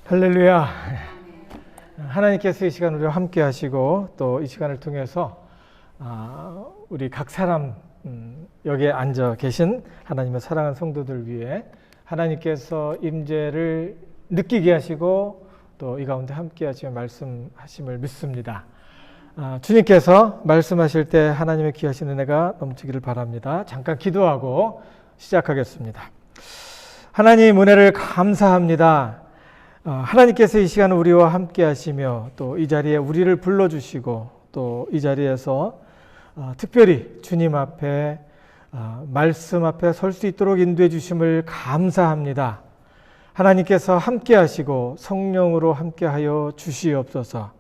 할렐루야. 하나님께서 이 시간 우리와 함께 하시고 또 이 시간을 통해서 우리 각 사람 여기에 앉아 계신 하나님의 사랑하는 성도들 위해 하나님께서 임재를 느끼게 하시고 또 이 가운데 함께 하시며 말씀하심을 믿습니다. 주님께서 말씀하실 때 하나님의 귀하신 은혜가 넘치기를 바랍니다. 잠깐 기도하고 시작하겠습니다. 하나님 은혜를 감사합니다. 하나님께서 이 시간 우리와 함께 하시며 또 이 자리에 우리를 불러주시고 또 이 자리에서 특별히 주님 앞에 말씀 앞에 설 수 있도록 인도해 주심을 감사합니다. 하나님께서 함께 하시고 성령으로 함께 하여 주시옵소서.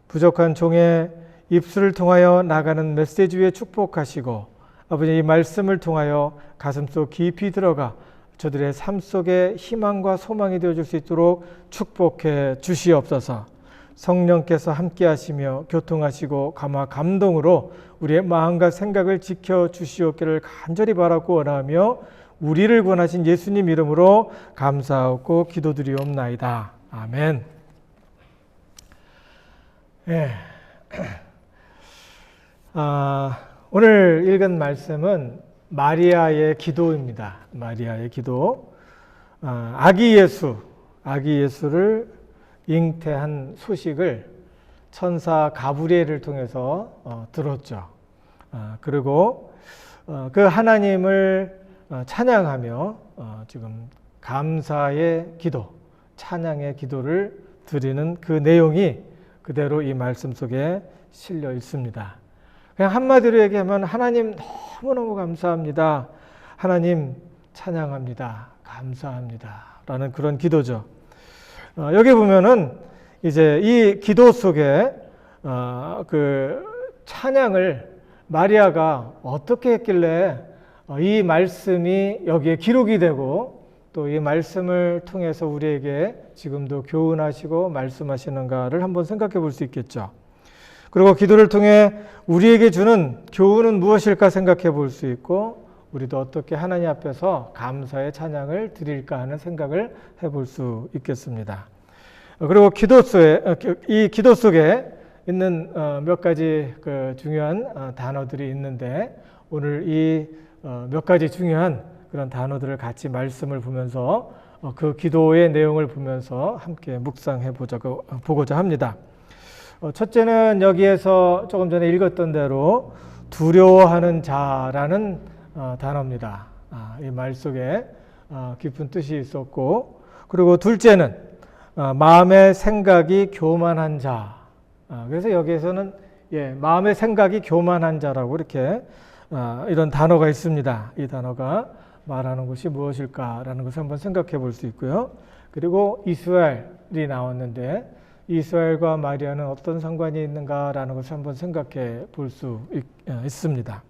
부족한 종의 입술을 통하여 나가는 메시지 위에 축복하시고 아버지 이 말씀을 통하여 가슴속 깊이 들어가 저들의 삶 속에 희망과 소망이 되어줄 수 있도록 축복해 주시옵소서. 성령께서 함께 하시며 교통하시고 감동으로 우리의 마음과 생각을 지켜 주시옵기를 간절히 바라고 원하며 우리를 구원하신 예수님 이름으로 감사하고 기도드리옵나이다. 아멘. 네. 오늘 읽은 말씀은 마리아의 기도입니다. 마리아의 기도. 아기 예수를 잉태한 소식을 천사 가브리엘을 통해서 들었죠. 그리고 그 하나님을 찬양하며 지금 감사의 기도, 찬양의 기도를 드리는 그 내용이 그대로 이 말씀 속에 실려 있습니다. 그냥 한마디로 얘기하면 하나님 너무너무 감사합니다. 하나님 찬양합니다. 감사합니다. 라는 그런 기도죠. 여기 보면은 이제 이 기도 속에 그 찬양을 마리아가 어떻게 했길래 이 말씀이 여기에 기록이 되고 또 이 말씀을 통해서 우리에게 지금도 교훈하시고 말씀하시는가를 한번 생각해 볼 수 있겠죠. 그리고 기도를 통해 우리에게 주는 교훈은 무엇일까 생각해 볼 수 있고 우리도 어떻게 하나님 앞에서 감사의 찬양을 드릴까 하는 생각을 해볼 수 있겠습니다. 그리고 이 기도 속에 있는 몇 가지 그 중요한 단어들이 있는데 오늘 이 몇 가지 중요한 그런 단어들을 같이 말씀을 보면서 그 기도의 내용을 보면서 함께 묵상해 보고자 합니다. 첫째는 여기에서 조금 전에 읽었던 대로 두려워하는 자라는 단어입니다. 이 말 속에 깊은 뜻이 있었고, 그리고 둘째는 마음의 생각이 교만한 자. 그래서 여기에서는 마음의 생각이 교만한 자라고 이렇게 이런 단어가 있습니다. 이 단어가 말하는 것이 무엇일까라는 것을 한번 생각해 볼 수 있고요. 그리고 이스라엘이 나왔는데 이스라엘과 마리아는 어떤 상관이 있는가라는 것을 한번 생각해 볼 수 있습니다.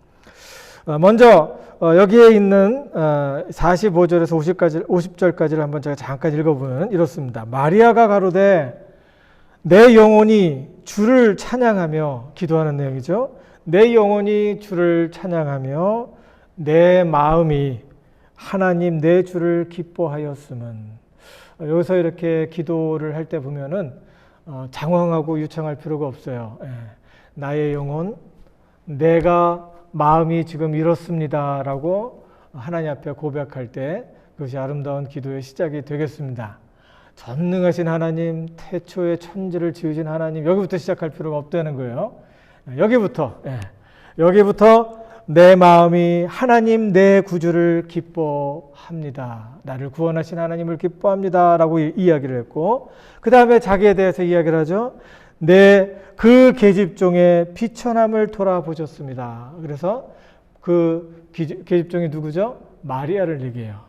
먼저 여기에 있는 45절에서 50절까지를 한번 제가 잠깐 읽어보면 이렇습니다. 마리아가 가로되 내 영혼이 주를 찬양하며, 기도하는 내용이죠. 내 영혼이 주를 찬양하며 내 마음이 하나님 내 주를 기뻐하였음은. 여기서 이렇게 기도를 할 때 보면은 장황하고 유창할 필요가 없어요. 나의 영혼, 내가 마음이 지금 이렇습니다라고 하나님 앞에 고백할 때 그것이 아름다운 기도의 시작이 되겠습니다. 전능하신 하나님, 태초에 천지를 지으신 하나님, 여기부터 시작할 필요가 없다는 거예요. 여기부터 내 마음이 하나님 내 구주를 기뻐합니다. 나를 구원하신 하나님을 기뻐합니다. 라고 이야기를 했고, 그 다음에 자기에 대해서 이야기를 하죠. 그 계집종의 비천함을 돌아보셨습니다. 그래서 그 계집종이 누구죠? 마리아를 얘기해요.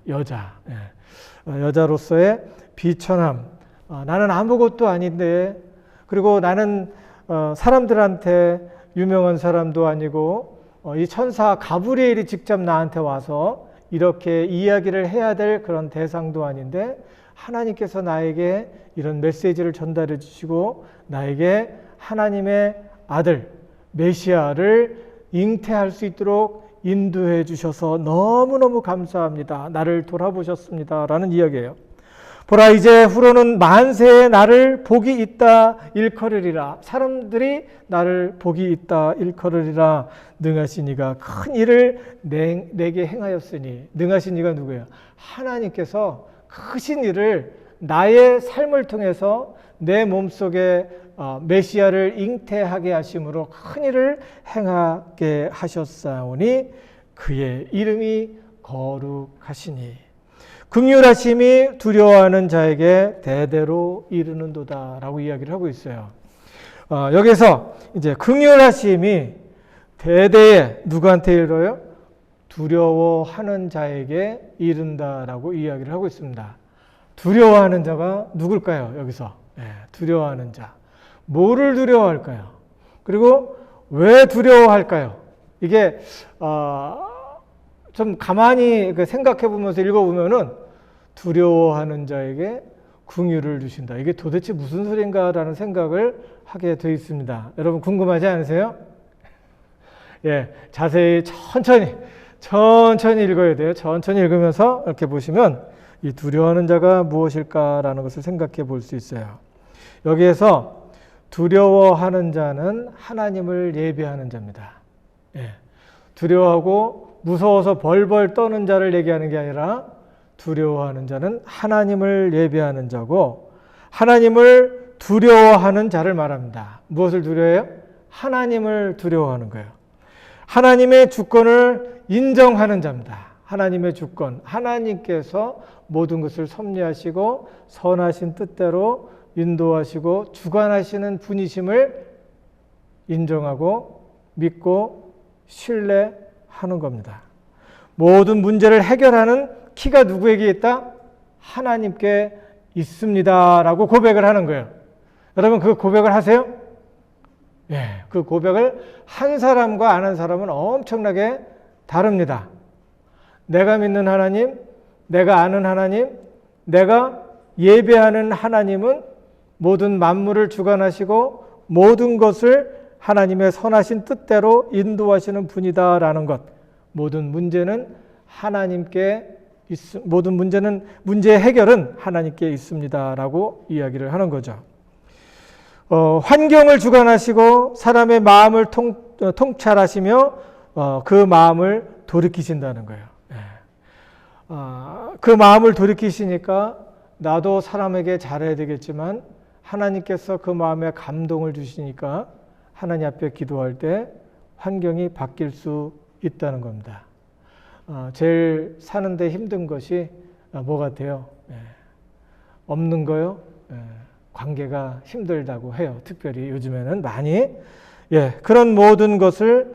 여자로서의 비천함. 나는 아무것도 아닌데, 그리고 나는 사람들한테 유명한 사람도 아니고 이 천사 가브리엘이 직접 나한테 와서 이렇게 이야기를 해야 될 그런 대상도 아닌데 하나님께서 나에게 이런 메시지를 전달해 주시고 나에게 하나님의 아들 메시아를 잉태할 수 있도록 인도해 주셔서 너무너무 감사합니다. 나를 돌아보셨습니다. 라는 이야기예요. 보라 이제 후로는 만세에 나를 복이 있다 일컬으리라. 사람들이 나를 복이 있다 일컬으리라. 능하신 이가 큰 일을 내게 행하였으니. 능하신 이가 누구예요? 하나님께서 크신 일을 나의 삶을 통해서 내 몸속에 메시아를 잉태하게 하심으로 큰 일을 행하게 하셨사오니 그의 이름이 거룩하시니. 긍휼하심이 두려워하는 자에게 대대로 이르는도다 라고 이야기를 하고 있어요. 여기서 이제 긍휼하심이 대대에 누구한테 이르러요? 두려워하는 자에게 이른다라고 이야기를 하고 있습니다. 두려워하는 자가 누굴까요? 여기서 두려워하는 자. 뭐를 두려워할까요? 그리고 왜 두려워할까요? 이게 좀 가만히 생각해 보면서 읽어보면은 두려워하는 자에게 긍휼을 주신다. 이게 도대체 무슨 소린가라는 생각을 하게 되어 있습니다. 여러분 궁금하지 않으세요? 예, 자세히 천천히 읽어야 돼요. 천천히 읽으면서 이렇게 보시면 이 두려워하는 자가 무엇일까라는 것을 생각해 볼 수 있어요. 여기에서 두려워하는 자는 하나님을 예배하는 자입니다. 예, 두려워하고 무서워서 벌벌 떠는 자를 얘기하는 게 아니라 두려워하는 자는 하나님을 예배하는 자고 하나님을 두려워하는 자를 말합니다. 무엇을 두려워해요? 하나님을 두려워하는 거예요. 하나님의 주권을 인정하는 자입니다. 하나님의 주권, 하나님께서 모든 것을 섭리하시고 선하신 뜻대로 인도하시고 주관하시는 분이심을 인정하고 믿고 신뢰하는 겁니다. 모든 문제를 해결하는 키가 누구에게 있다? 하나님께 있습니다 라고 고백을 하는 거예요. 여러분 그 고백을 하세요? 예, 그 고백을 한 사람과 안 한 사람은 엄청나게 다릅니다. 내가 믿는 하나님, 내가 아는 하나님, 내가 예배하는 하나님은 모든 만물을 주관하시고 모든 것을 하나님의 선하신 뜻대로 인도하시는 분이다라는 것. 모든 문제는 하나님께 모든 문제의 해결은 하나님께 있습니다라고 이야기를 하는 거죠. 환경을 주관하시고 사람의 마음을 통찰하시며 그 마음을 돌이키신다는 거예요. 그 마음을 돌이키시니까 나도 사람에게 잘해야 되겠지만 하나님께서 그 마음에 감동을 주시니까 하나님 앞에 기도할 때 환경이 바뀔 수 있다는 겁니다. 제일 사는데 힘든 것이 뭐 같아요? 없는 거요? 관계가 힘들다고 해요. 특별히 요즘에는 많이. 그런 모든 것을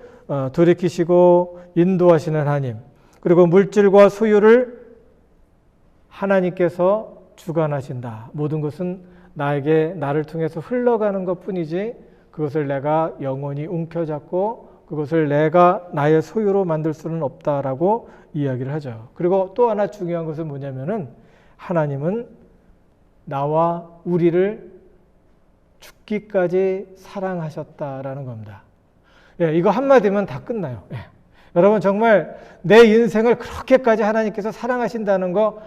돌이키시고 인도하시는 하나님. 그리고 물질과 소유를 하나님께서 주관하신다. 모든 것은 나를 통해서 흘러가는 것뿐이지 그것을 내가 영원히 움켜잡고 그것을 내가 나의 소유로 만들 수는 없다라고 이야기를 하죠. 그리고 또 하나 중요한 것은 뭐냐면은 하나님은 나와 우리를 죽기까지 사랑하셨다라는 겁니다. 이거 한마디면 다 끝나요. 여러분 정말 내 인생을 그렇게까지 하나님께서 사랑하신다는 거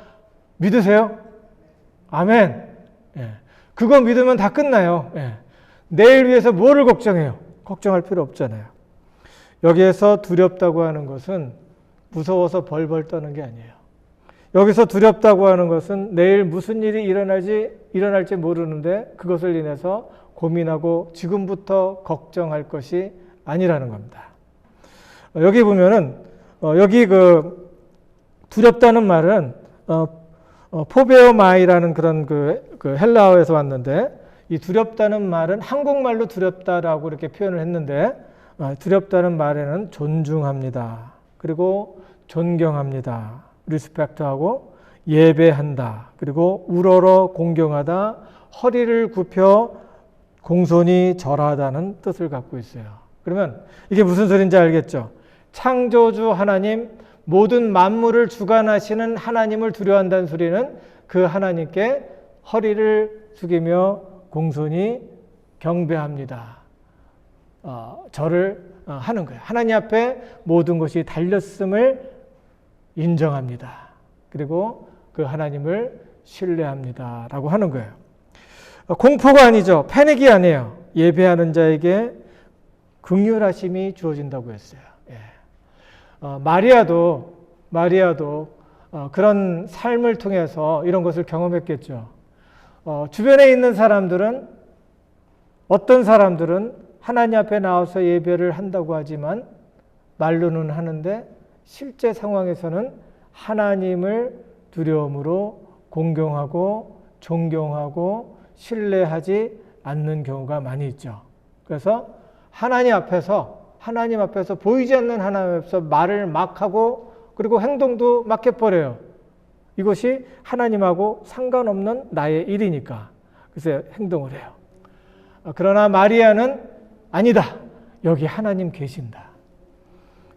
믿으세요? 아멘. 그거 믿으면 다 끝나요. 내일 위해서 뭐를 걱정해요? 걱정할 필요 없잖아요. 여기에서 두렵다고 하는 것은 무서워서 벌벌 떠는 게 아니에요. 여기서 두렵다고 하는 것은 내일 무슨 일이 일어날지 모르는데 그것을 인해서 고민하고 지금부터 걱정할 것이 아니라는 겁니다. 여기 보면은 여기 그 두렵다는 말은 포베오마이라는 그런 그 헬라어에서 왔는데 이 두렵다는 말은 한국말로 두렵다라고 이렇게 표현을 했는데 두렵다는 말에는 존중합니다. 그리고 존경합니다. 리스펙트하고 예배한다. 그리고 우러러 공경하다. 허리를 굽혀 공손히 절하다는 뜻을 갖고 있어요. 그러면 이게 무슨 소리인지 알겠죠? 창조주 하나님, 모든 만물을 주관하시는 하나님을 두려워한다는 소리는 그 하나님께 허리를 숙이며 공손히 경배합니다. 절을 하는 거예요. 하나님 앞에 모든 것이 달렸음을 인정합니다. 그리고 그 하나님을 신뢰합니다라고 하는 거예요. 공포가 아니죠. 패닉이 아니에요. 예배하는 자에게 긍휼하심이 주어진다고 했어요. 예. 마리아도 그런 삶을 통해서 이런 것을 경험했겠죠. 주변에 있는 사람들은, 어떤 사람들은 하나님 앞에 나와서 예배를 한다고 하지만 말로는 하는데 실제 상황에서는 하나님을 두려움으로 공경하고 존경하고 신뢰하지 않는 경우가 많이 있죠. 그래서 하나님 앞에서 보이지 않는 하나님 앞에서 말을 막 하고 그리고 행동도 막 해버려요. 이것이 하나님하고 상관없는 나의 일이니까. 그래서 행동을 해요. 그러나 마리아는 아니다. 여기 하나님 계신다.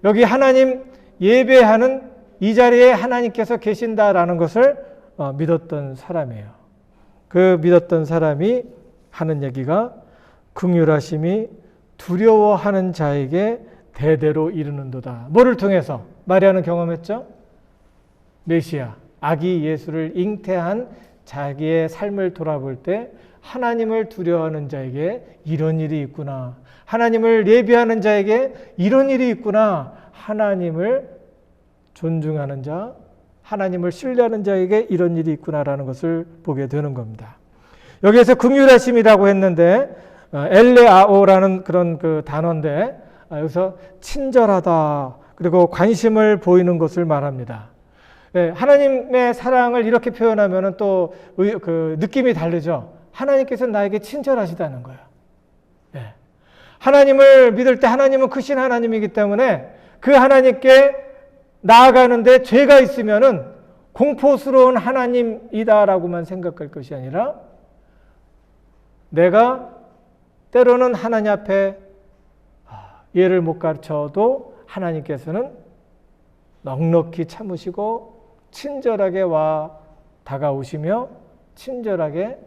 여기 하나님 예배하는 이 자리에 하나님께서 계신다라는 것을 믿었던 사람이에요. 그 믿었던 사람이 하는 얘기가 긍휼하심이 두려워하는 자에게 대대로 이르는도다. 뭐를 통해서? 마리아는 경험했죠? 메시아, 아기 예수를 잉태한 자기의 삶을 돌아볼 때 하나님을 두려워하는 자에게 이런 일이 있구나. 하나님을 예배하는 자에게 이런 일이 있구나. 하나님을 존중하는 자, 하나님을 신뢰하는 자에게 이런 일이 있구나라는 것을 보게 되는 겁니다. 여기에서 긍휼하심이라고 했는데 엘레아오라는 그런 그 단어인데 여기서 친절하다 그리고 관심을 보이는 것을 말합니다. 하나님의 사랑을 이렇게 표현하면 또 그 느낌이 다르죠. 하나님께서 나에게 친절하시다는 거예요. 하나님을 믿을 때 하나님은 크신 하나님이기 때문에 그 하나님께 나아가는데 죄가 있으면은 공포스러운 하나님이다라고만 생각할 것이 아니라 내가 때로는 하나님 앞에 예를 못 가르쳐도 하나님께서는 넉넉히 참으시고 친절하게 와 다가오시며 친절하게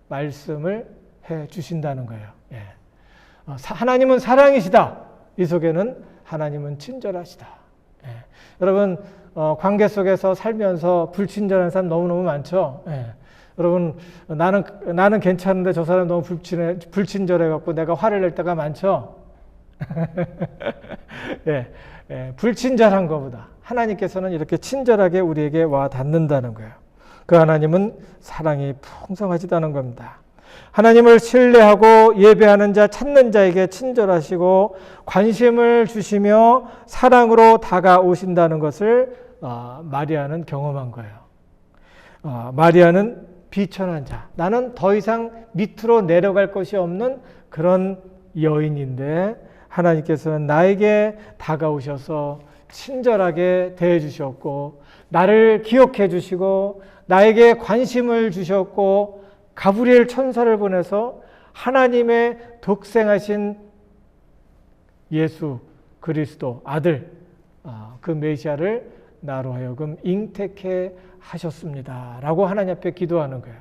말씀을 해 주신다는 거예요. 하나님은 사랑이시다. 이 속에는 하나님은 친절하시다. 여러분 관계 속에서 살면서 불친절한 사람 너무너무 많죠. 여러분 나는 괜찮은데 저 사람 너무 불친절해 갖고 내가 화를 낼 때가 많죠. 불친절한 것보다 하나님께서는 이렇게 친절하게 우리에게 와 닿는다는 거예요. 그 하나님은 사랑이 풍성하시다는 겁니다. 하나님을 신뢰하고 예배하는 자, 찾는 자에게 친절하시고 관심을 주시며 사랑으로 다가오신다는 것을 마리아는 경험한 거예요. 마리아는 비천한 자, 나는 더 이상 밑으로 내려갈 것이 없는 그런 여인인데 하나님께서는 나에게 다가오셔서 친절하게 대해 주셨고 나를 기억해 주시고 나에게 관심을 주셨고 가브리엘 천사를 보내서 하나님의 독생하신 예수 그리스도 아들 그 메시아를 나로 하여금 잉태케 하셨습니다 라고 하나님 앞에 기도하는 거예요.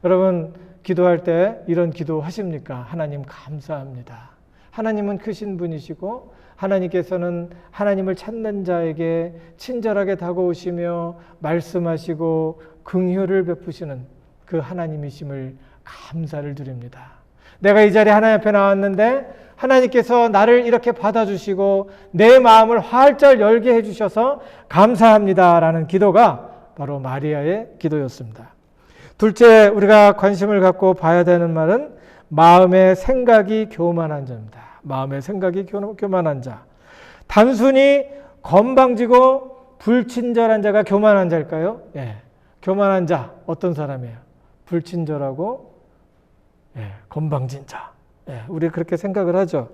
여러분 기도할 때 이런 기도 하십니까? 하나님 감사합니다. 하나님은 크신 분이시고 하나님께서는 하나님을 찾는 자에게 친절하게 다가오시며 말씀하시고 긍휼을 베푸시는 그 하나님이심을 감사를 드립니다. 내가 이 자리에 하나님 앞에 나왔는데 하나님께서 나를 이렇게 받아주시고 내 마음을 활짝 열게 해주셔서 감사합니다라는 기도가 바로 마리아의 기도였습니다. 둘째 우리가 관심을 갖고 봐야 되는 말은 마음의 생각이 교만한 자입니다. 마음의 생각이 교만한 자. 단순히 건방지고 불친절한 자가 교만한 자일까요? 교만한 자 어떤 사람이에요? 불친절하고 건방진 자. 우리 그렇게 생각을 하죠.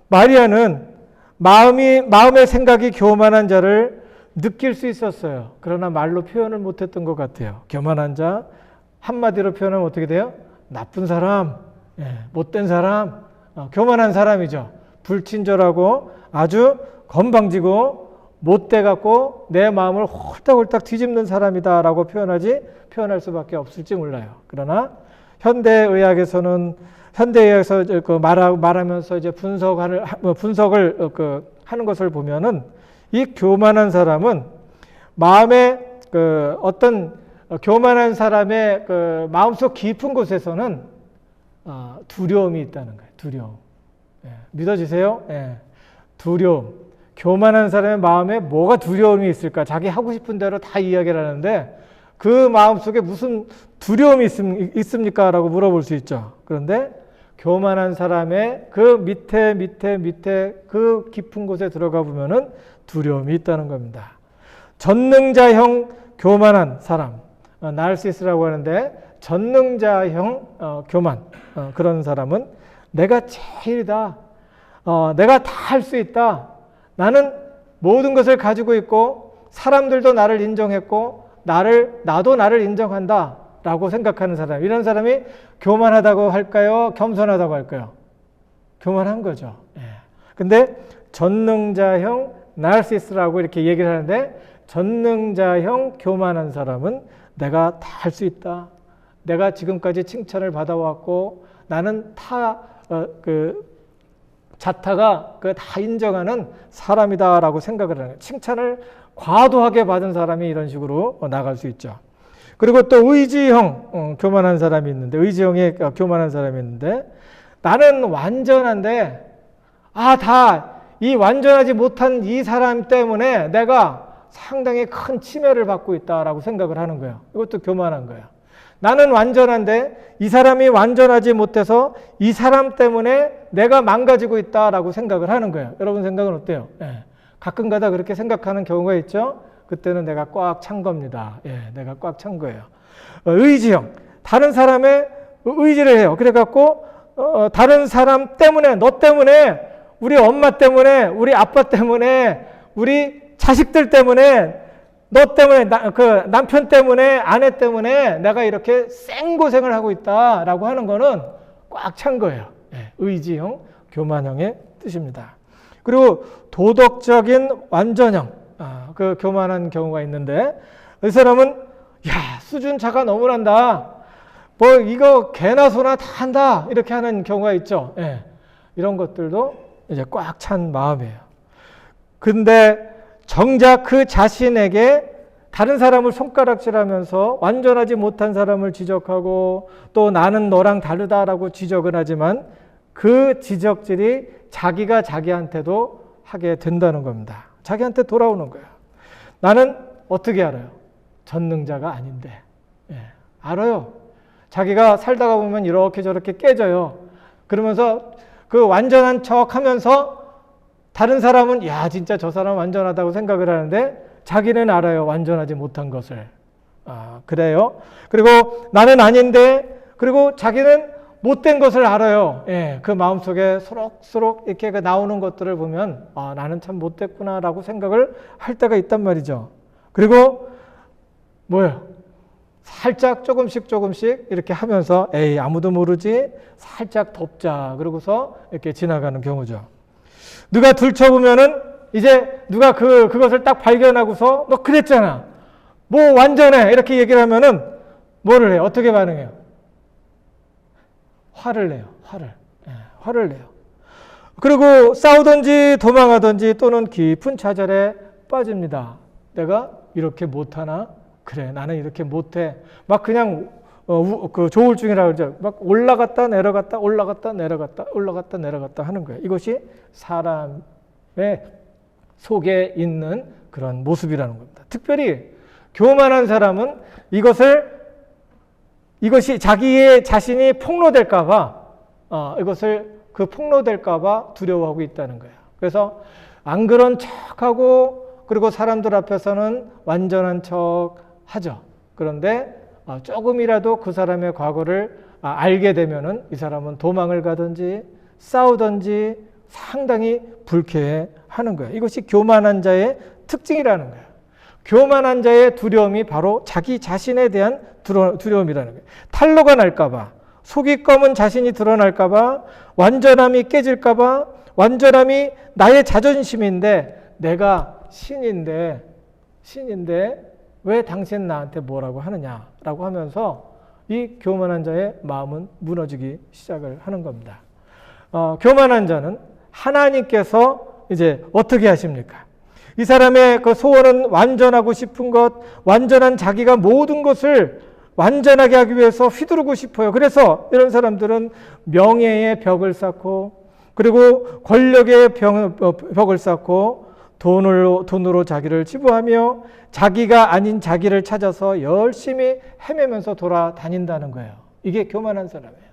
마리아는 마음의 생각이 교만한 자를 느낄 수 있었어요. 그러나 말로 표현을 못했던 것 같아요. 교만한 자 한마디로 표현하면 어떻게 돼요? 나쁜 사람, 못된 사람, 교만한 사람이죠. 불친절하고 아주 건방지고 못돼 갖고 내 마음을 홀딱홀딱 뒤집는 사람이다라고 표현할 수밖에 없을지 몰라요. 그러나 현대의학에서 말하면서 이제 분석을 하는 것을 보면은 이 교만한 사람은 마음에 어떤 교만한 사람의 그 마음속 깊은 곳에서는 두려움이 있다는 거예요. 두려움. 예, 믿어지세요? 예, 두려움. 교만한 사람의 마음에 뭐가 두려움이 있을까? 자기 하고 싶은 대로 다 이야기를 하는데 그 마음속에 무슨 두려움이 있습니까? 라고 물어볼 수 있죠. 그런데 교만한 사람의 그 밑에 그 깊은 곳에 들어가 보면은 두려움이 있다는 겁니다. 전능자형 교만한 사람, 나르시스라고 하는데 전능자형 교만, 그런 사람은 내가 제일이다. 내가 다 할 수 있다. 나는 모든 것을 가지고 있고 사람들도 나를 인정했고 나도 나를 인정한다 라고 생각하는 사람, 이런 사람이 교만하다고 할까요? 겸손하다고 할까요? 교만한 거죠. 예. 근데 전능자형 나르시스라고 이렇게 얘기를 하는데 전능자형 교만한 사람은 내가 다 할 수 있다. 내가 지금까지 칭찬을 받아왔고 나는 자타가 다 인정하는 사람이다라고 생각을 하는 거예요. 칭찬을 과도하게 받은 사람이 이런 식으로 나갈 수 있죠. 그리고 또 의지형 교만한 사람이 있는데, 의지형의 교만한 사람이 있는데, 나는 완전한데 다 이 완전하지 못한 이 사람 때문에 내가 상당히 큰 침해를 받고 있다라고 생각을 하는 거예요. 이것도 교만한 거예요. 나는 완전한데 이 사람이 완전하지 못해서 이 사람 때문에 내가 망가지고 있다라고 생각을 하는 거예요. 여러분 생각은 어때요? 예. 가끔가다 그렇게 생각하는 경우가 있죠. 그때는 내가 꽉 찬 겁니다. 예, 내가 꽉 찬 거예요. 의지형, 다른 사람의 의지를 해요. 그래갖고 다른 사람 때문에, 너 때문에, 우리 엄마 때문에, 우리 아빠 때문에, 우리 자식들 때문에, 너 때문에, 그 남편 때문에, 아내 때문에 내가 이렇게 생고생을 하고 있다라고 하는 거는 꽉 찬 거예요. 예, 의지형, 교만형의 뜻입니다. 그리고 도덕적인 완전형, 그 교만한 경우가 있는데, 이 사람은 수준 차가 너무 난다. 뭐 이거 개나 소나 다 한다. 이렇게 하는 경우가 있죠. 예, 이런 것들도 이제 꽉 찬 마음이에요. 근데 정작 그 자신에게 다른 사람을 손가락질하면서 완전하지 못한 사람을 지적하고 또 나는 너랑 다르다라고 지적을 하지만 그 지적질이 자기가 자기한테도 하게 된다는 겁니다. 자기한테 돌아오는 거예요. 나는 어떻게 알아요? 전능자가 아닌데. 예, 알아요. 자기가 살다가 보면 이렇게 저렇게 깨져요. 그러면서 그 완전한 척 하면서 다른 사람은 진짜 저 사람 완전하다고 생각을 하는데 자기는 알아요. 완전하지 못한 것을. 그래요. 그리고 나는 아닌데, 그리고 자기는 못된 것을 알아요. 예, 그 마음속에 소록소록 이렇게 나오는 것들을 보면 나는 참 못됐구나라고 생각을 할 때가 있단 말이죠. 그리고 뭐예요? 살짝 조금씩 이렇게 하면서 아무도 모르지? 살짝 덮자. 그러고서 이렇게 지나가는 경우죠. 누가 들춰보면은 이제 누가 그것을 딱 발견하고서 너 그랬잖아. 뭐 완전해. 이렇게 얘기를 하면은 뭐를 해요? 어떻게 반응해요? 화를 내요. 화를 내요. 그리고 싸우든지 도망하든지 또는 깊은 좌절에 빠집니다. 내가 이렇게 못하나? 그래, 나는 이렇게 못해. 막 그냥 그 조울증이라고 그러죠. 막 올라갔다 내려갔다 하는 거예요. 이것이 사람의 속에 있는 그런 모습이라는 겁니다. 특별히 교만한 사람은 이것이 자기의 자신이 폭로될까봐 그 폭로될까봐 두려워하고 있다는 거예요. 그래서 안 그런 척하고 그리고 사람들 앞에서는 완전한 척 하죠. 그런데 조금이라도 그 사람의 과거를 알게 되면은 이 사람은 도망을 가든지 싸우든지 상당히 불쾌해 하는 거예요. 이것이 교만한 자의 특징이라는 거예요. 교만한 자의 두려움이 바로 자기 자신에 대한 두려움이라는 거예요. 탄로가 날까봐, 속이 검은 자신이 드러날까봐, 완전함이 깨질까봐, 완전함이 나의 자존심인데 내가 신인데 왜 당신 나한테 뭐라고 하느냐라고 하면서 이 교만한 자의 마음은 무너지기 시작을 하는 겁니다. 교만한 자는 하나님께서 이제 어떻게 하십니까? 이 사람의 그 소원은 완전하고 싶은 것, 완전한 자기가 모든 것을 완전하게 하기 위해서 휘두르고 싶어요. 그래서 이런 사람들은 명예의 벽을 쌓고, 그리고 권력의 벽을 쌓고, 돈으로 자기를 치부하며 자기가 아닌 자기를 찾아서 열심히 헤매면서 돌아다닌다는 거예요. 이게 교만한 사람이에요.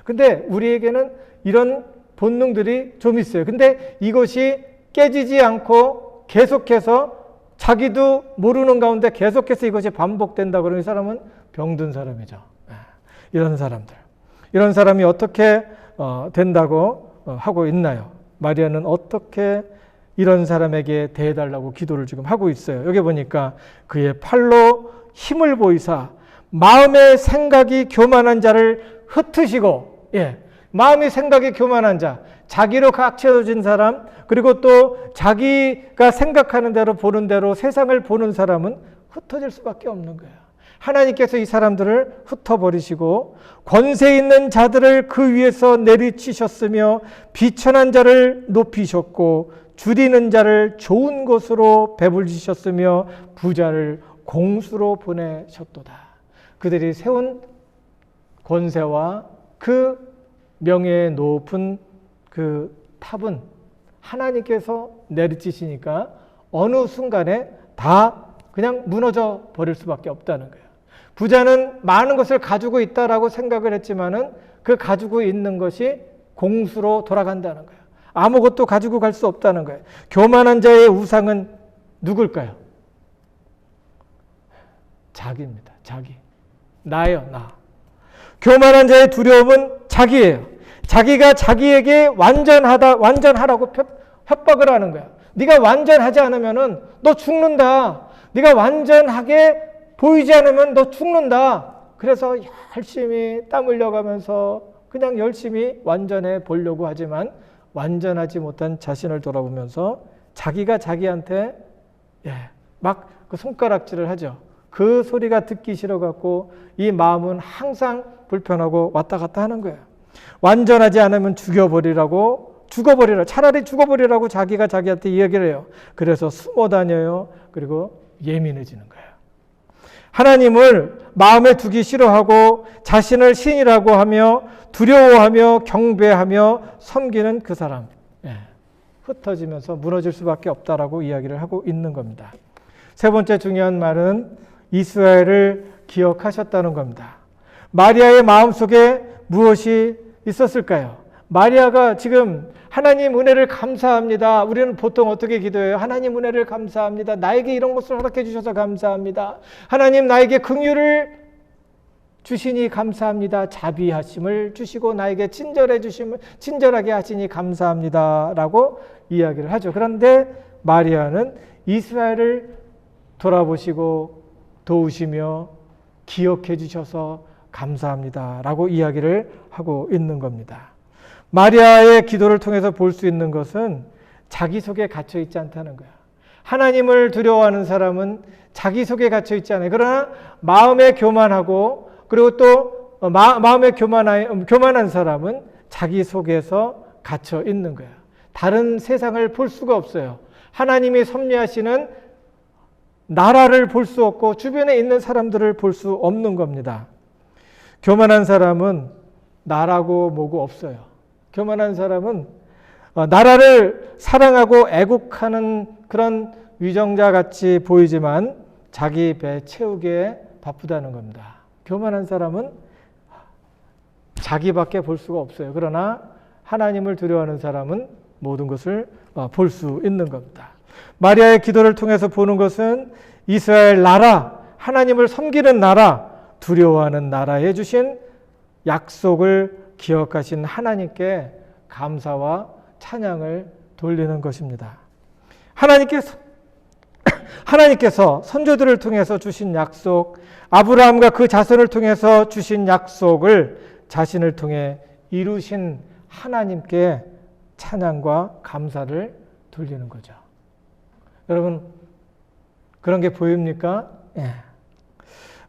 근데 우리에게는 이런 본능들이 좀 있어요. 근데 이것이 깨지지 않고 계속해서 자기도 모르는 가운데 계속해서 이것이 반복된다 그러면 이 사람은 병든 사람이죠. 이런 사람들. 이런 사람이 어떻게 된다고 하고 있나요? 마리아는 어떻게 이런 사람에게 대해달라고 기도를 지금 하고 있어요. 여기 보니까 그의 팔로 힘을 보이사 마음의 생각이 교만한 자를 흩으시고, 마음의 생각이 교만한 자, 자기로 각 채워진 사람, 그리고 또 자기가 생각하는 대로 보는 대로 세상을 보는 사람은 흩어질 수밖에 없는 거예요. 하나님께서 이 사람들을 흩어버리시고 권세 있는 자들을 그 위에서 내리치셨으며 비천한 자를 높이셨고 줄이는 자를 좋은 것으로 배불리셨으며 부자를 공수로 보내셨도다. 그들이 세운 권세와 그 명예의 높은 그 탑은 하나님께서 내리치시니까 어느 순간에 다 그냥 무너져 버릴 수밖에 없다는 거예요. 부자는 많은 것을 가지고 있다라고 생각을 했지만은 그 가지고 있는 것이 공수로 돌아간다는 거예요. 아무것도 가지고 갈 수 없다는 거예요. 교만한 자의 우상은 누굴까요? 자기입니다. 자기. 나예요, 나. 교만한 자의 두려움은 자기예요. 자기가 자기에게 완전하라고 협박을 하는 거야. 네가 완전하지 않으면은 너 죽는다. 네가 완전하게 보이지 않으면 너 죽는다. 그래서 열심히 땀 흘려가면서 그냥 열심히 완전해 보려고 하지만 완전하지 못한 자신을 돌아보면서 자기가 자기한테 막 그 손가락질을 하죠. 그 소리가 듣기 싫어갖고 이 마음은 항상 불편하고 왔다 갔다 하는 거예요. 완전하지 않으면 죽어버리라. 차라리 죽어버리라고 자기가 자기한테 이야기를 해요. 그래서 숨어 다녀요. 그리고 예민해지는 거예요. 하나님을 마음에 두기 싫어하고 자신을 신이라고 하며 두려워하며 경배하며 섬기는 그 사람, 흩어지면서 무너질 수밖에 없다라고 이야기를 하고 있는 겁니다. 세 번째 중요한 말은 이스라엘을 기억하셨다는 겁니다. 마리아의 마음속에 무엇이 있었을까요? 마리아가 지금 하나님 은혜를 감사합니다. 우리는 보통 어떻게 기도해요? 하나님 은혜를 감사합니다. 나에게 이런 것을 허락해 주셔서 감사합니다. 하나님 나에게 긍휼을 주시니 감사합니다. 자비하심을 주시고 나에게 친절하게 하시니 감사합니다. 라고 이야기를 하죠. 그런데 마리아는 이스라엘을 돌아보시고 도우시며 기억해 주셔서 감사합니다. 라고 이야기를 하고 있는 겁니다. 마리아의 기도를 통해서 볼 수 있는 것은 자기 속에 갇혀 있지 않다는 거야. 하나님을 두려워하는 사람은 자기 속에 갇혀 있지 않아요. 그러나 마음에 교만하고 그리고 또 마음에 교만한 사람은 자기 속에서 갇혀 있는 거야. 다른 세상을 볼 수가 없어요. 하나님이 섭리하시는 나라를 볼 수 없고 주변에 있는 사람들을 볼 수 없는 겁니다. 교만한 사람은 나라고 뭐고 없어요. 교만한 사람은 나라를 사랑하고 애국하는 그런 위정자 같이 보이지만 자기 배 채우기에 바쁘다는 겁니다. 교만한 사람은 자기밖에 볼 수가 없어요. 그러나 하나님을 두려워하는 사람은 모든 것을 볼 수 있는 겁니다. 마리아의 기도를 통해서 보는 것은 이스라엘 나라, 하나님을 섬기는 나라, 두려워하는 나라에 주신 약속을 기억하신 하나님께 감사와 찬양을 돌리는 것입니다. 하나님께서 선조들을 통해서 주신 약속, 아브라함과 그 자손을 통해서 주신 약속을 자신을 통해 이루신 하나님께 찬양과 감사를 돌리는 거죠. 여러분, 그런 게 보입니까?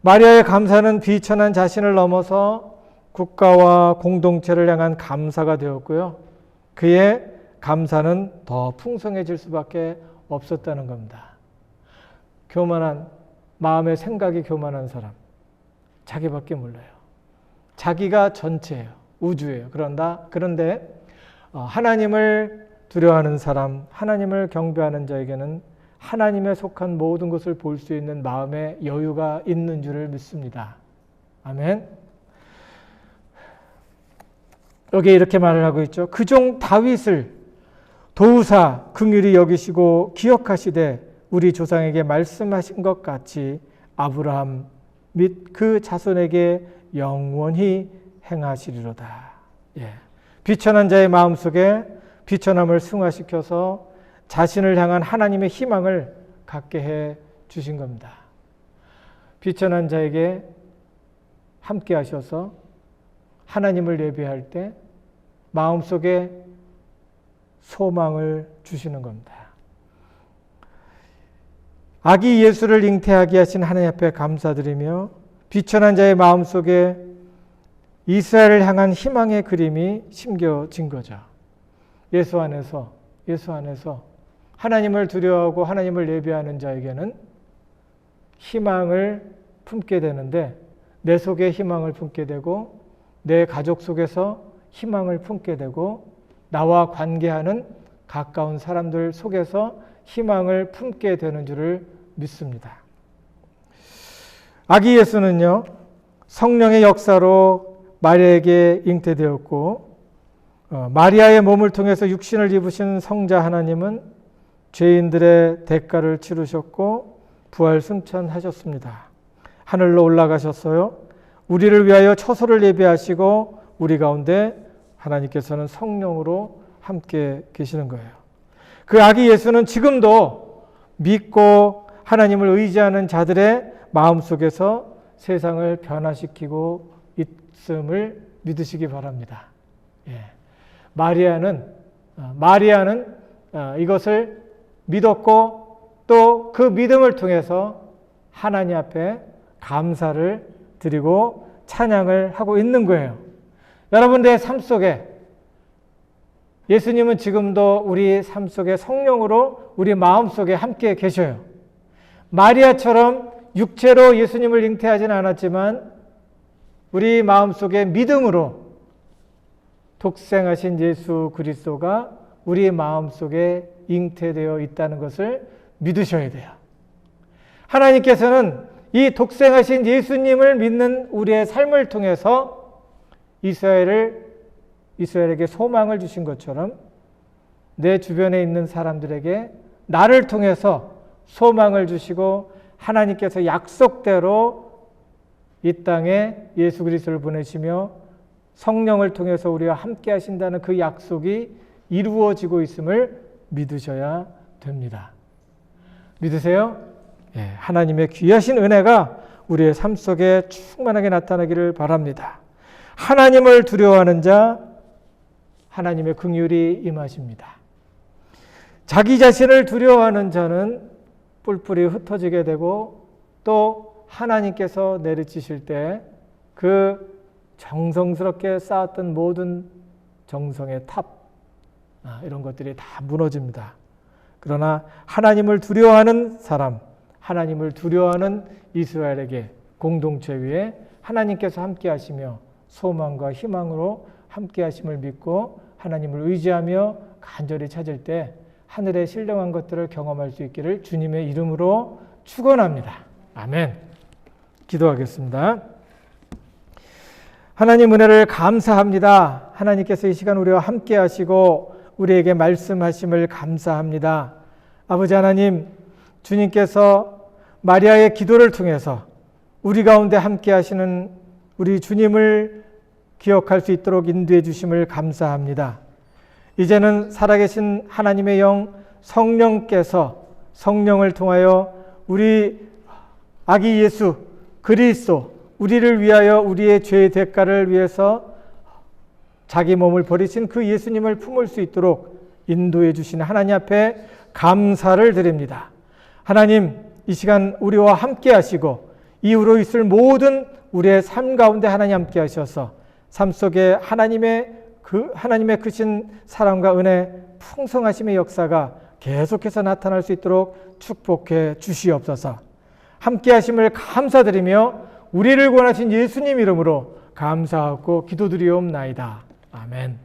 마리아의 감사는 비천한 자신을 넘어서 국가와 공동체를 향한 감사가 되었고요. 그의 감사는 더 풍성해질 수밖에 없었다는 겁니다. 교만한, 마음의 생각이 교만한 사람, 자기밖에 몰라요. 자기가 전체예요. 우주예요. 그런데 하나님을 두려워하는 사람, 하나님을 경배하는 자에게는 하나님에 속한 모든 것을 볼 수 있는 마음의 여유가 있는 줄을 믿습니다. 아멘. 여기에 이렇게 말을 하고 있죠. 그 종 다윗을 도우사 긍휼히 여기시고 기억하시되 우리 조상에게 말씀하신 것 같이 아브라함 및 그 자손에게 영원히 행하시리로다. 예. 비천한 자의 마음속에 비천함을 승화시켜서 자신을 향한 하나님의 희망을 갖게 해 주신 겁니다. 비천한 자에게 함께 하셔서 하나님을 예배할 때 마음속에 소망을 주시는 겁니다. 아기 예수를 잉태하게 하신 하나님 앞에 감사드리며 비천한 자의 마음속에 이스라엘을 향한 희망의 그림이 심겨진 거죠. 예수 안에서 하나님을 두려워하고 하나님을 예배하는 자에게는 희망을 품게 되는데 내 속에 희망을 품게 되고 내 가족 속에서 희망을 품게 되고 나와 관계하는 가까운 사람들 속에서 희망을 품게 되는 줄을 믿습니다. 아기 예수는요, 성령의 역사로 마리아에게 잉태되었고 마리아의 몸을 통해서 육신을 입으신 성자 하나님은 죄인들의 대가를 치르셨고 부활 승천하셨습니다. 하늘로 올라가셨어요. 우리를 위하여 처소를 예비하시고 우리 가운데 하나님께서는 성령으로 함께 계시는 거예요. 그 아기 예수는 지금도 믿고 하나님을 의지하는 자들의 마음속에서 세상을 변화시키고 있음을 믿으시기 바랍니다. 예. 마리아는 이것을 믿었고 또 그 믿음을 통해서 하나님 앞에 감사를 드리고 찬양을 하고 있는 거예요. 여러분들의 삶 속에 예수님은 지금도 우리 삶 속에 성령으로 우리 마음 속에 함께 계셔요. 마리아처럼 육체로 예수님을 잉태하지는 않았지만 우리 마음 속에 믿음으로 독생하신 예수 그리스도가 우리 마음 속에 잉태되어 있다는 것을 믿으셔야 돼요. 하나님께서는 이 독생하신 예수님을 믿는 우리의 삶을 통해서 이스라엘에게 소망을 주신 것처럼 내 주변에 있는 사람들에게 나를 통해서 소망을 주시고 하나님께서 약속대로 이 땅에 예수 그리스도를 보내시며 성령을 통해서 우리와 함께 하신다는 그 약속이 이루어지고 있음을 믿으셔야 됩니다. 믿으세요? 예, 하나님의 귀하신 은혜가 우리의 삶 속에 충만하게 나타나기를 바랍니다. 하나님을 두려워하는 자, 하나님의 긍휼이 임하십니다. 자기 자신을 두려워하는 자는 뿔뿔이 흩어지게 되고 또 하나님께서 내리치실 때 그 정성스럽게 쌓았던 모든 정성의 탑, 이런 것들이 다 무너집니다. 그러나 하나님을 두려워하는 사람, 하나님을 두려워하는 이스라엘에게 공동체 위에 하나님께서 함께 하시며 소망과 희망으로 함께 하심을 믿고 하나님을 의지하며 간절히 찾을 때 하늘의 신령한 것들을 경험할 수 있기를 주님의 이름으로 축원합니다. 아멘. 기도하겠습니다. 하나님 은혜를 감사합니다. 하나님께서 이 시간 우리와 함께 하시고 우리에게 말씀하심을 감사합니다. 아버지 하나님, 주님께서 마리아의 기도를 통해서 우리 가운데 함께 하시는 우리 주님을 기억할 수 있도록 인도해 주심을 감사합니다. 이제는 살아계신 하나님의 영 성령께서 성령을 통하여 우리 아기 예수 그리스도 우리를 위하여 우리의 죄의 대가를 위해서 자기 몸을 버리신 그 예수님을 품을 수 있도록 인도해 주신 하나님 앞에 감사를 드립니다. 하나님, 이 시간 우리와 함께 하시고 이후로 있을 모든 우리의 삶 가운데 하나님 함께 하셔서 삶 속에 하나님의 크신 사랑과 은혜, 풍성하심의 역사가 계속해서 나타날 수 있도록 축복해 주시옵소서. 함께 하심을 감사드리며 우리를 구원하신 예수님 이름으로 감사하고 기도드리옵나이다. 아멘.